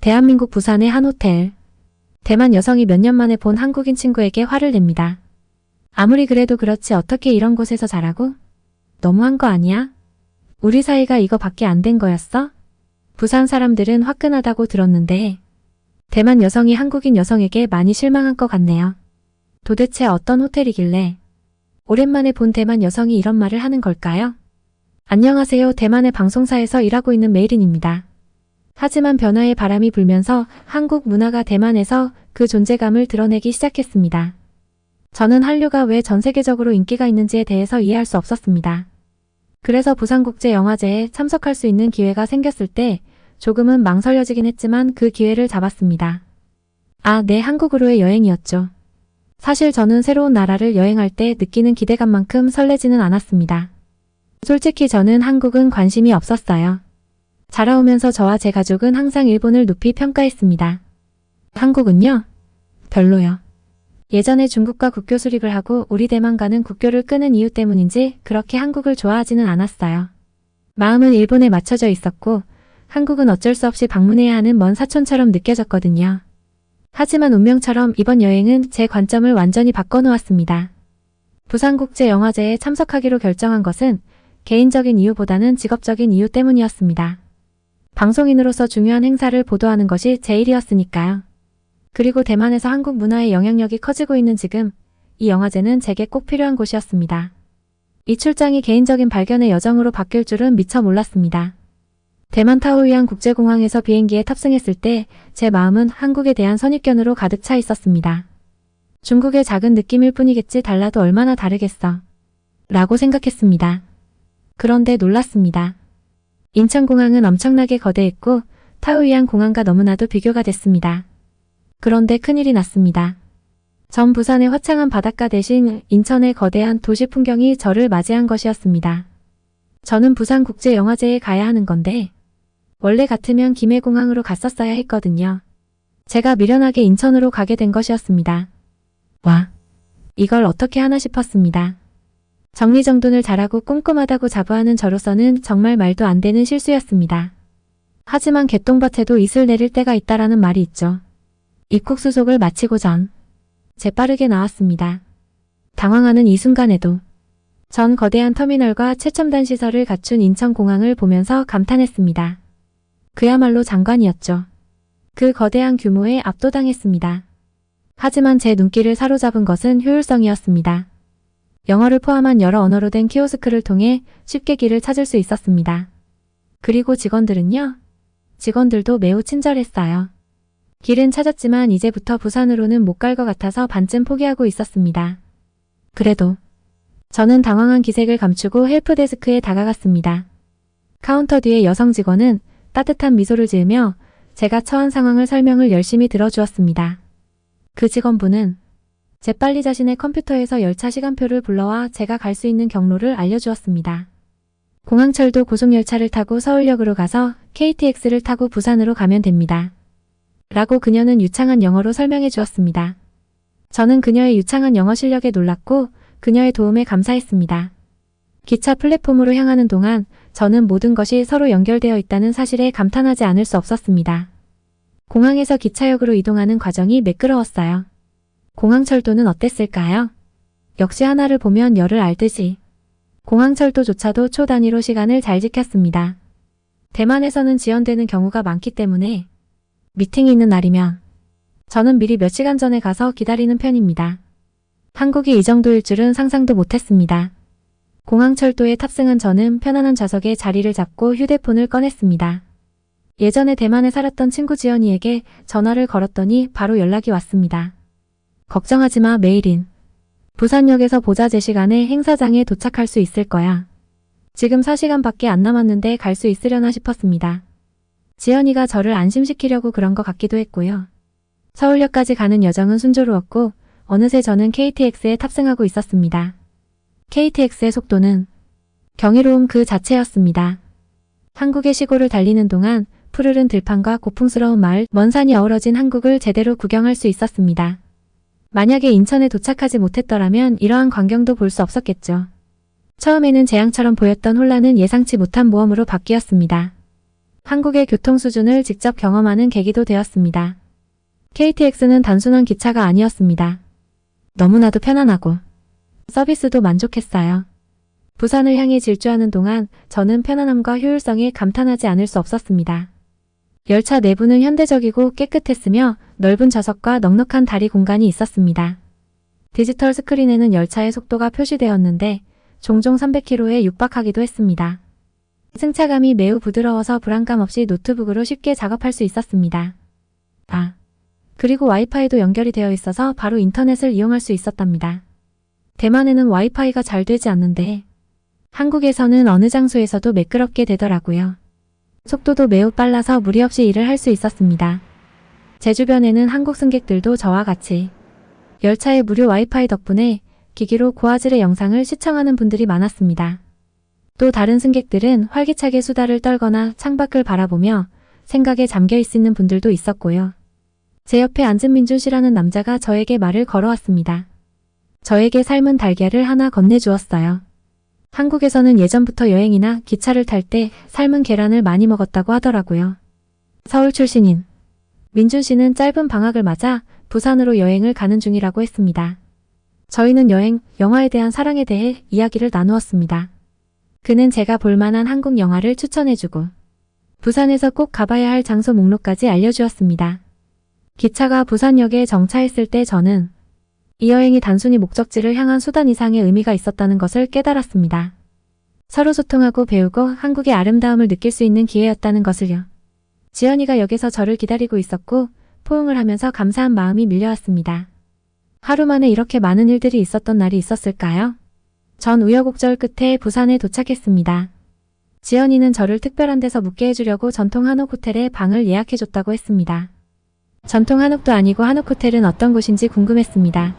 대한민국 부산의 한 호텔. 대만 여성이 몇 년 만에 본 한국인 친구에게 화를 냅니다. 아무리 그래도 그렇지 어떻게 이런 곳에서 자라고? 너무한 거 아니야? 우리 사이가 이거밖에 안 된 거였어? 부산 사람들은 화끈하다고 들었는데 대만 여성이 한국인 여성에게 많이 실망한 것 같네요. 도대체 어떤 호텔이길래 오랜만에 본 대만 여성이 이런 말을 하는 걸까요? 안녕하세요. 대만의 방송사에서 일하고 있는 메이린입니다. 하지만 변화의 바람이 불면서 한국 문화가 대만에서 그 존재감을 드러내기 시작했습니다. 저는 한류가 왜 전 세계적으로 인기가 있는지에 대해서 이해할 수 없었습니다. 그래서 부산국제영화제에 참석할 수 있는 기회가 생겼을 때 조금은 망설여지긴 했지만 그 기회를 잡았습니다. 네, 한국으로의 여행이었죠. 사실 저는 새로운 나라를 여행할 때 느끼는 기대감만큼 설레지는 않았습니다. 솔직히 저는 한국은 관심이 없었어요. 자라오면서 저와 제 가족은 항상 일본을 높이 평가했습니다. 한국은요? 별로요. 예전에 중국과 국교 수립을 하고 우리 대만과는 국교를 끊은 이유 때문인지 그렇게 한국을 좋아하지는 않았어요. 마음은 일본에 맞춰져 있었고 한국은 어쩔 수 없이 방문해야 하는 먼 사촌처럼 느껴졌거든요. 하지만 운명처럼 이번 여행은 제 관점을 완전히 바꿔놓았습니다. 부산국제영화제에 참석하기로 결정한 것은 개인적인 이유보다는 직업적인 이유 때문이었습니다. 방송인으로서 중요한 행사를 보도하는 것이 제 일이었으니까요. 그리고 대만에서 한국 문화의 영향력이 커지고 있는 지금 이 영화제는 제게 꼭 필요한 곳이었습니다. 이 출장이 개인적인 발견의 여정으로 바뀔 줄은 미처 몰랐습니다. 대만 타오유안 국제공항에서 비행기에 탑승했을 때 제 마음은 한국에 대한 선입견으로 가득 차 있었습니다. 중국의 작은 느낌일 뿐이겠지 달라도 얼마나 다르겠어. 라고 생각했습니다. 그런데 놀랐습니다. 인천공항은 엄청나게 거대했고 타오유안 공항과 너무나도 비교가 됐습니다. 그런데 큰일이 났습니다. 전 부산의 화창한 바닷가 대신 인천의 거대한 도시 풍경이 저를 맞이한 것이었습니다. 저는 부산국제영화제에 가야 하는 건데 원래 같으면 김해공항으로 갔었어야 했거든요. 제가 미련하게 인천으로 가게 된 것이었습니다. 와, 이걸 어떻게 하나 싶었습니다. 정리정돈을 잘하고 꼼꼼하다고 자부하는 저로서는 정말 말도 안 되는 실수였습니다. 하지만 개똥밭에도 이슬 내릴 때가 있다라는 말이 있죠. 입국 수속을 마치고 전 재빠르게 나왔습니다. 당황하는 이 순간에도 전 거대한 터미널과 최첨단 시설을 갖춘 인천공항을 보면서 감탄했습니다. 그야말로 장관이었죠. 그 거대한 규모에 압도당했습니다. 하지만 제 눈길을 사로잡은 것은 효율성이었습니다. 영어를 포함한 여러 언어로 된 키오스크를 통해 쉽게 길을 찾을 수 있었습니다. 그리고 직원들은요? 직원들도 매우 친절했어요. 길은 찾았지만 이제부터 부산으로는 못 갈 것 같아서 반쯤 포기하고 있었습니다. 그래도 저는 당황한 기색을 감추고 헬프데스크에 다가갔습니다. 카운터 뒤에 여성 직원은 따뜻한 미소를 지으며 제가 처한 상황을 설명을 열심히 들어주었습니다. 그 직원분은 재빨리 자신의 컴퓨터에서 열차 시간표를 불러와 제가 갈 수 있는 경로를 알려주었습니다. 공항철도 고속열차를 타고 서울역으로 가서 KTX를 타고 부산으로 가면 됩니다. 라고 그녀는 유창한 영어로 설명해 주었습니다. 저는 그녀의 유창한 영어 실력에 놀랐고 그녀의 도움에 감사했습니다. 기차 플랫폼으로 향하는 동안 저는 모든 것이 서로 연결되어 있다는 사실에 감탄하지 않을 수 없었습니다. 공항에서 기차역으로 이동하는 과정이 매끄러웠어요. 공항철도는 어땠을까요? 역시 하나를 보면 열을 알듯이 공항철도조차도 초 단위로 시간을 잘 지켰습니다. 대만에서는 지연되는 경우가 많기 때문에 미팅이 있는 날이면 저는 미리 몇 시간 전에 가서 기다리는 편입니다. 한국이 이 정도일 줄은 상상도 못했습니다. 공항철도에 탑승한 저는 편안한 좌석에 자리를 잡고 휴대폰을 꺼냈습니다. 예전에 대만에 살았던 친구 지연이에게 전화를 걸었더니 바로 연락이 왔습니다. 걱정하지 마, 메이린. 부산역에서 보자. 제 시간에 행사장에 도착할 수 있을 거야. 지금 4시간밖에 안 남았는데 갈 수 있으려나 싶었습니다. 지연이가 저를 안심시키려고 그런 것 같기도 했고요. 서울역까지 가는 여정은 순조로웠고 어느새 저는 KTX에 탑승하고 있었습니다. KTX의 속도는 경이로움 그 자체였습니다. 한국의 시골을 달리는 동안 푸르른 들판과 고풍스러운 마을, 먼 산이 어우러진 한국을 제대로 구경할 수 있었습니다. 만약에 인천에 도착하지 못했더라면 이러한 광경도 볼 수 없었겠죠. 처음에는 재앙처럼 보였던 혼란은 예상치 못한 모험으로 바뀌었습니다. 한국의 교통 수준을 직접 경험하는 계기도 되었습니다. KTX는 단순한 기차가 아니었습니다. 너무나도 편안하고 서비스도 만족했어요. 부산을 향해 질주하는 동안 저는 편안함과 효율성에 감탄하지 않을 수 없었습니다. 열차 내부는 현대적이고 깨끗했으며 넓은 좌석과 넉넉한 다리 공간이 있었습니다. 디지털 스크린에는 열차의 속도가 표시되었는데 종종 300km에 육박하기도 했습니다. 승차감이 매우 부드러워서 불안감 없이 노트북으로 쉽게 작업할 수 있었습니다. 그리고 와이파이도 연결이 되어 있어서 바로 인터넷을 이용할 수 있었답니다. 대만에는 와이파이가 잘 되지 않는데 한국에서는 어느 장소에서도 매끄럽게 되더라고요. 속도도 매우 빨라서 무리 없이 일을 할 수 있었습니다. 제 주변에는 한국 승객들도 저와 같이 열차의 무료 와이파이 덕분에 기기로 고화질의 영상을 시청하는 분들이 많았습니다. 또 다른 승객들은 활기차게 수다를 떨거나 창밖을 바라보며 생각에 잠겨 있는 분들도 있었고요. 제 옆에 앉은 민준 씨라는 남자가 저에게 말을 걸어왔습니다. 저에게 삶은 달걀을 하나 건네주었어요. 한국에서는 예전부터 여행이나 기차를 탈 때 삶은 계란을 많이 먹었다고 하더라고요. 서울 출신인 민준 씨는 짧은 방학을 맞아 부산으로 여행을 가는 중이라고 했습니다. 저희는 여행, 영화에 대한 사랑에 대해 이야기를 나누었습니다. 그는 제가 볼만한 한국 영화를 추천해주고 부산에서 꼭 가봐야 할 장소 목록까지 알려주었습니다. 기차가 부산역에 정차했을 때 저는 이 여행이 단순히 목적지를 향한 수단 이상의 의미가 있었다는 것을 깨달았습니다. 서로 소통하고 배우고 한국의 아름다움을 느낄 수 있는 기회였다는 것을요. 지연이가 역에서 저를 기다리고 있었고 포옹을 하면서 감사한 마음이 밀려왔습니다. 하루 만에 이렇게 많은 일들이 있었던 날이 있었을까요? 전 우여곡절 끝에 부산에 도착했습니다. 지연이는 저를 특별한 데서 묵게 해주려고 전통 한옥 호텔에 방을 예약해줬다고 했습니다. 전통 한옥도 아니고 한옥 호텔은 어떤 곳인지 궁금했습니다.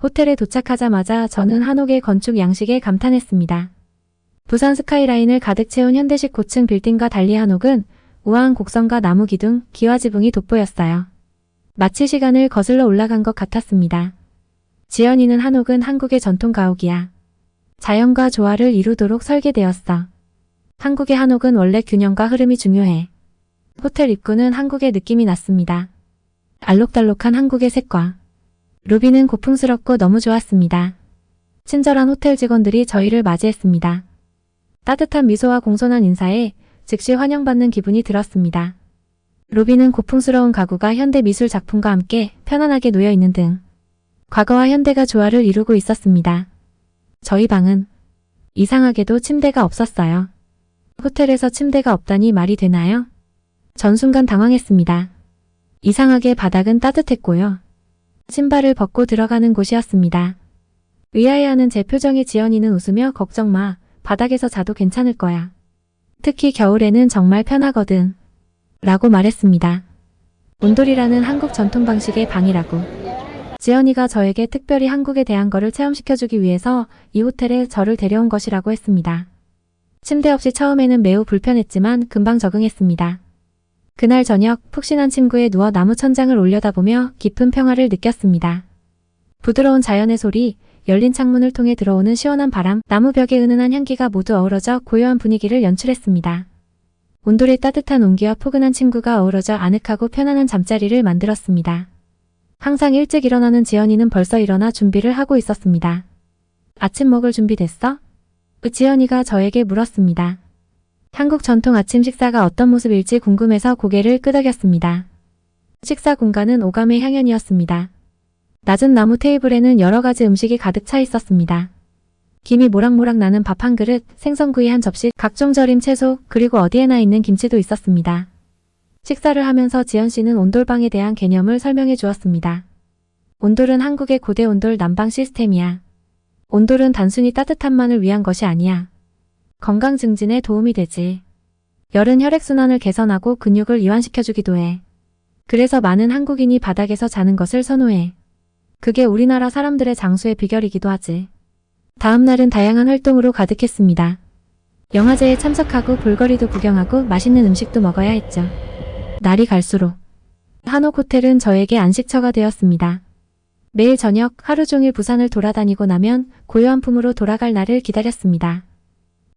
호텔에 도착하자마자 저는 한옥의 건축 양식에 감탄했습니다. 부산 스카이라인을 가득 채운 현대식 고층 빌딩과 달리 한옥은 우아한 곡선과 나무 기둥, 기와 지붕이 돋보였어요. 마치 시간을 거슬러 올라간 것 같았습니다. 지연이는 한옥은 한국의 전통 가옥이야. 자연과 조화를 이루도록 설계되었어. 한국의 한옥은 원래 균형과 흐름이 중요해. 호텔 입구는 한국의 느낌이 났습니다. 알록달록한 한국의 색과 로비는 고풍스럽고 너무 좋았습니다. 친절한 호텔 직원들이 저희를 맞이했습니다. 따뜻한 미소와 공손한 인사에 즉시 환영받는 기분이 들었습니다. 로비는 고풍스러운 가구가 현대 미술 작품과 함께 편안하게 놓여있는 등 과거와 현대가 조화를 이루고 있었습니다. 저희 방은 이상하게도 침대가 없었어요. 호텔에서 침대가 없다니 말이 되나요? 전 순간 당황했습니다. 이상하게 바닥은 따뜻했고요. 신발을 벗고 들어가는 곳이었습니다. 의아해하는 제 표정에 지연이는 웃으며 걱정 마, 바닥에서 자도 괜찮을 거야. 특히 겨울에는 정말 편하거든. 라고 말했습니다. 온돌이라는 한국 전통 방식의 방이라고. 지연이가 저에게 특별히 한국에 대한 거를 체험시켜주기 위해서 이 호텔에 저를 데려온 것이라고 했습니다. 침대 없이 처음에는 매우 불편했지만 금방 적응했습니다. 그날 저녁 푹신한 침구에 누워 나무 천장을 올려다보며 깊은 평화를 느꼈습니다. 부드러운 자연의 소리, 열린 창문을 통해 들어오는 시원한 바람, 나무 벽의 은은한 향기가 모두 어우러져 고요한 분위기를 연출했습니다. 온돌의 따뜻한 온기와 포근한 침구가 어우러져 아늑하고 편안한 잠자리를 만들었습니다. 항상 일찍 일어나는 지연이는 벌써 일어나 준비를 하고 있었습니다. 아침 먹을 준비 됐어? 지연이가 저에게 물었습니다. 한국 전통 아침 식사가 어떤 모습일지 궁금해서 고개를 끄덕였습니다. 식사 공간은 오감의 향연이었습니다. 낮은 나무 테이블에는 여러 가지 음식이 가득 차 있었습니다. 김이 모락모락 나는 밥 한 그릇, 생선구이 한 접시, 각종 절임 채소, 그리고 어디에나 있는 김치도 있었습니다. 식사를 하면서 지연 씨는 온돌방에 대한 개념을 설명해 주었습니다. 온돌은 한국의 고대 온돌 난방 시스템이야. 온돌은 단순히 따뜻함만을 위한 것이 아니야. 건강 증진에 도움이 되지. 열은 혈액순환을 개선하고 근육을 이완시켜주기도 해. 그래서 많은 한국인이 바닥에서 자는 것을 선호해. 그게 우리나라 사람들의 장수의 비결이기도 하지. 다음 날은 다양한 활동으로 가득했습니다. 영화제에 참석하고 볼거리도 구경하고 맛있는 음식도 먹어야 했죠. 날이 갈수록 한옥 호텔은 저에게 안식처가 되었습니다. 매일 저녁 하루 종일 부산을 돌아다니고 나면 고요한 품으로 돌아갈 날을 기다렸습니다.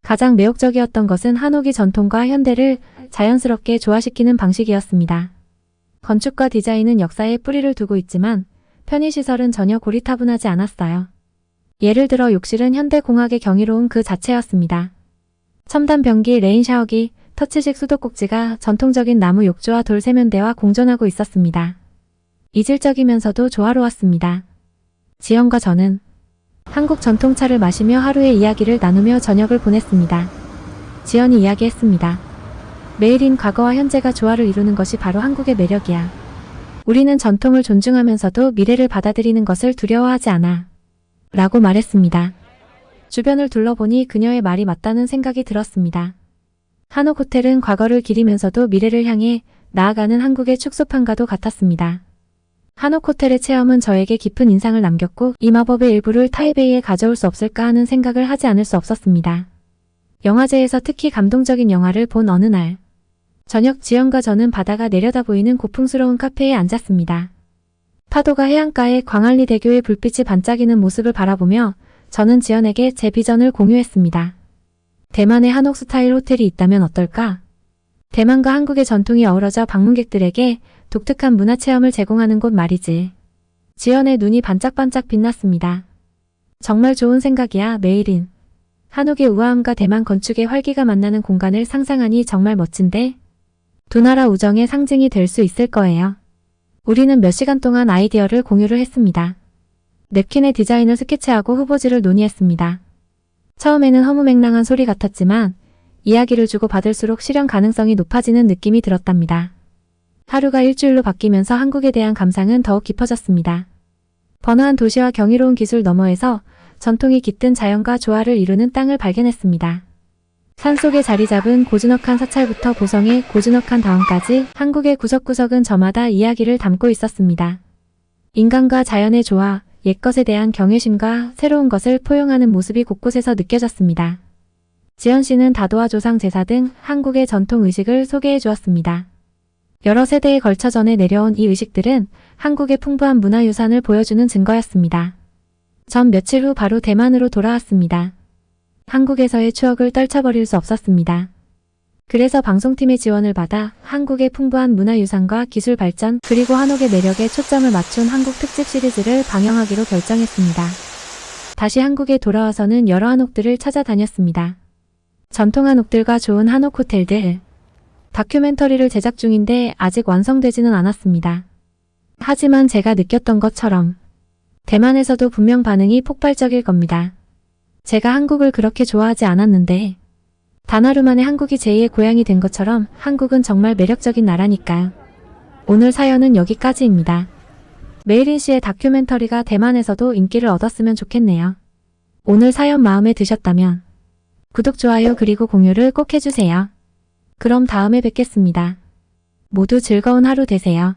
가장 매혹적이었던 것은 한옥이 전통과 현대를 자연스럽게 조화시키는 방식이었습니다. 건축과 디자인은 역사에 뿌리를 두고 있지만 편의시설은 전혀 고리타분하지 않았어요. 예를 들어 욕실은 현대공학의 경이로운 그 자체였습니다. 첨단 변기, 레인 샤워기, 터치식 수도꼭지가 전통적인 나무 욕조와 돌 세면대와 공존하고 있었습니다. 이질적이면서도 조화로웠습니다. 지연과 저는 한국 전통차를 마시며 하루의 이야기를 나누며 저녁을 보냈습니다. 지연이 이야기했습니다. 매일인 과거와 현재가 조화를 이루는 것이 바로 한국의 매력이야. 우리는 전통을 존중하면서도 미래를 받아들이는 것을 두려워하지 않아. 라고 말했습니다. 주변을 둘러보니 그녀의 말이 맞다는 생각이 들었습니다. 한옥 호텔은 과거를 기리면서도 미래를 향해 나아가는 한국의 축소판과도 같았습니다. 한옥 호텔의 체험은 저에게 깊은 인상을 남겼고 이 마법의 일부를 타이베이에 가져올 수 없을까 하는 생각을 하지 않을 수 없었습니다. 영화제에서 특히 감동적인 영화를 본 어느 날 저녁 지연과 저는 바다가 내려다 보이는 고풍스러운 카페에 앉았습니다. 파도가 해안가에 광안리 대교의 불빛이 반짝이는 모습을 바라보며 저는 지연에게 제 비전을 공유했습니다. 대만의 한옥 스타일 호텔이 있다면 어떨까? 대만과 한국의 전통이 어우러져 방문객들에게 독특한 문화체험을 제공하는 곳 말이지. 지연의 눈이 반짝반짝 빛났습니다. 정말 좋은 생각이야, 메이린. 한옥의 우아함과 대만 건축의 활기가 만나는 공간을 상상하니 정말 멋진데? 두 나라 우정의 상징이 될 수 있을 거예요. 우리는 몇 시간 동안 아이디어를 공유를 했습니다. 냅킨의 디자인을 스케치하고 후보지를 논의했습니다. 처음에는 허무맹랑한 소리 같았지만 이야기를 주고 받을수록 실현 가능성이 높아지는 느낌이 들었답니다. 하루가 일주일로 바뀌면서 한국에 대한 감상은 더욱 깊어졌습니다. 번화한 도시와 경이로운 기술 너머에서 전통이 깃든 자연과 조화를 이루는 땅을 발견했습니다. 산속에 자리 잡은 고즈넉한 사찰부터 보성의 고즈넉한 다원까지 한국의 구석구석은 저마다 이야기를 담고 있었습니다. 인간과 자연의 조화, 옛것에 대한 경외심과 새로운 것을 포용하는 모습이 곳곳에서 느껴졌습니다. 지연 씨는 다도와 조상 제사 등 한국의 전통 의식을 소개해 주었습니다. 여러 세대에 걸쳐 전해 내려온 이 의식들은 한국의 풍부한 문화유산을 보여주는 증거였습니다. 전 며칠 후 바로 대만으로 돌아왔습니다. 한국에서의 추억을 떨쳐버릴 수 없었습니다. 그래서 방송팀의 지원을 받아 한국의 풍부한 문화유산과 기술 발전 그리고 한옥의 매력에 초점을 맞춘 한국 특집 시리즈를 방영하기로 결정했습니다. 다시 한국에 돌아와서는 여러 한옥들을 찾아다녔습니다. 전통 한옥들과 좋은 한옥 호텔들. 다큐멘터리를 제작 중인데 아직 완성되지는 않았습니다. 하지만 제가 느꼈던 것처럼 대만에서도 분명 반응이 폭발적일 겁니다. 제가 한국을 그렇게 좋아하지 않았는데 단 하루 만에 한국이 제2의 고향이 된 것처럼 한국은 정말 매력적인 나라니까요. 오늘 사연은 여기까지입니다. 메이린 씨의 다큐멘터리가 대만에서도 인기를 얻었으면 좋겠네요. 오늘 사연 마음에 드셨다면 구독, 좋아요 그리고 공유를 꼭 해주세요. 그럼 다음에 뵙겠습니다. 모두 즐거운 하루 되세요.